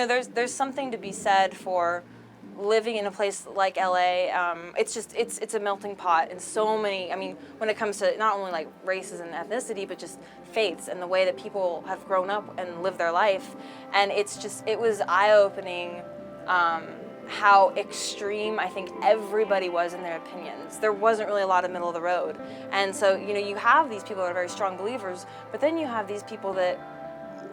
there's something to be said for living in a place like LA. It's a melting pot in so many, I mean, when it comes to not only like races and ethnicity, but just faiths and the way that people have grown up and lived their life. And it was eye-opening how extreme I think everybody was in their opinions. There wasn't really a lot of middle of the road. And so, you have these people that are very strong believers, but then you have these people that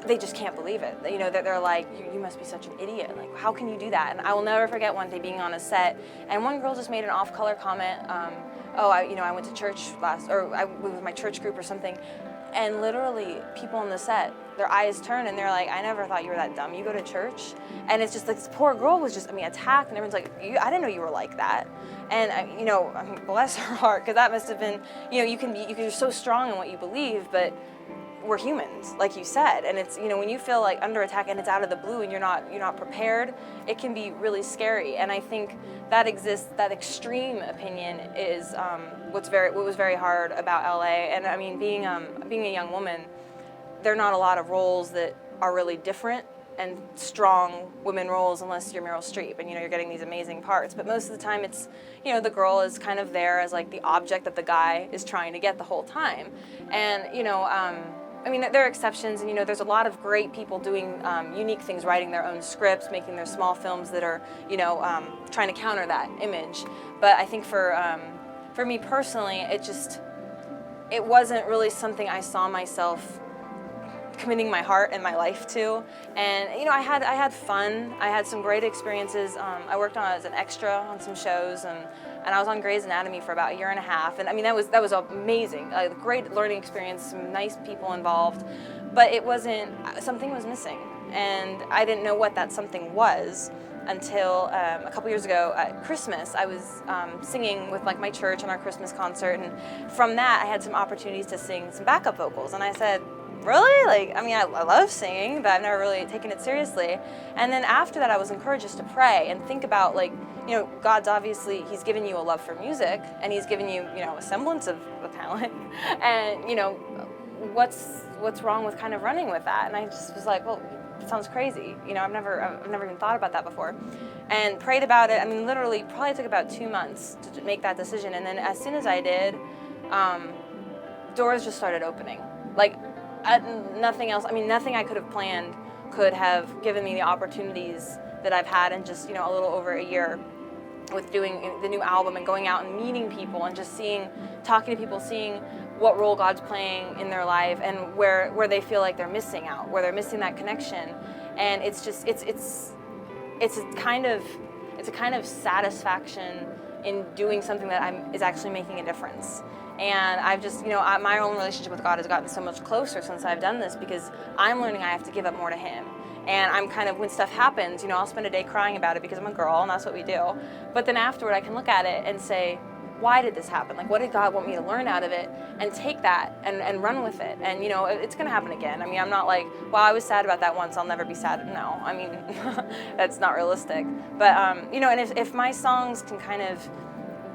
they just can't believe it. That they're like, you must be such an idiot. Like, how can you do that? And I will never forget one day being on a set, and one girl just made an off-color comment. I went to church I was with my church group or something, and literally people on the set, their eyes turn and they're like, I never thought you were that dumb. You go to church? And it's just like, this poor girl was just, attacked, and everyone's like, I didn't know you were like that. And bless her heart, because that must have been, you're so strong in what you believe, but we're humans, like you said, and it's, when you feel like under attack and it's out of the blue and you're not prepared, it can be really scary. And I think that extreme opinion is what was very hard about LA. And being a young woman, there are not a lot of roles that are really different and strong women roles unless you're Meryl Streep and you're getting these amazing parts. But most of the time it's, the girl is kind of there as like the object that the guy is trying to get the whole time. And there are exceptions, and there's a lot of great people doing unique things, writing their own scripts, making their small films that are, trying to counter that image. But I think for me personally, it wasn't really something I saw myself committing my heart and my life to. And I had fun. I had some great experiences. I worked as an extra on some shows, and I was on Grey's Anatomy for about a year and a half. And that was amazing. A great learning experience, some nice people involved. But something was missing, and I didn't know what that something was until a couple years ago at Christmas. I was singing with my church on our Christmas concert, and from that I had some opportunities to sing some backup vocals. And I said, really? I love singing, but I've never really taken it seriously. And then after that, I was encouraged just to pray and think about, God's obviously, He's given you a love for music, and He's given you, a semblance of a talent. And, what's wrong with kind of running with that? And I just was like, well, it sounds crazy. I've never even thought about that before. And prayed about it. Literally, probably took about 2 months to make that decision. And then as soon as I did, doors just started opening. Nothing else. Nothing I could have planned could have given me the opportunities that I've had in just, a little over a year with doing the new album and going out and meeting people and just talking to people, seeing what role God's playing in their life and where they feel like they're missing out, where they're missing that connection. And it's a kind of satisfaction in doing something that is actually making a difference. And I've just, my own relationship with God has gotten so much closer since I've done this, because I'm learning I have to give up more to Him. And I'm kind of, when stuff happens, I'll spend a day crying about it because I'm a girl and that's what we do. But then afterward I can look at it and say, why did this happen? What did God want me to learn out of it? And take that and run with it. And, it's going to happen again. I'm not like, well, I was sad about that once, I'll never be sad. No, that's not realistic. But, and if my songs can kind of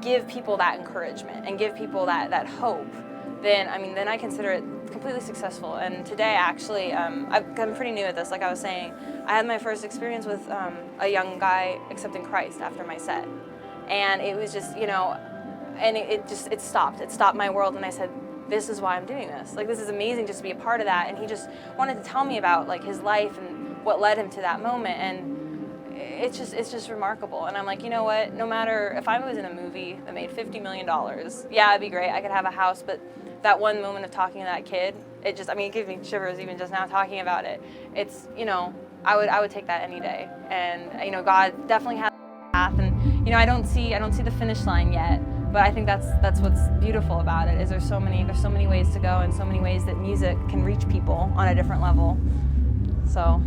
give people that encouragement and give people that hope, then I consider it completely successful. And today, actually, I'm pretty new at this. Like I was saying, I had my first experience with a young guy accepting Christ after my set, and it was just, and it stopped my world. And I said, this is why I'm doing this. This is amazing just to be a part of that. And he just wanted to tell me about his life and what led him to that moment. And it's just remarkable. And I'm like, you know what? No matter if I was in a movie that made $50 million, yeah, it'd be great. I could have a house, but that one moment of talking to that kid, it gives me shivers even just now talking about it. It's, I would take that any day. And God definitely has a path, and I don't see the finish line yet. But I think that's what's beautiful about it, is there's so many ways to go and so many ways that music can reach people on a different level. So.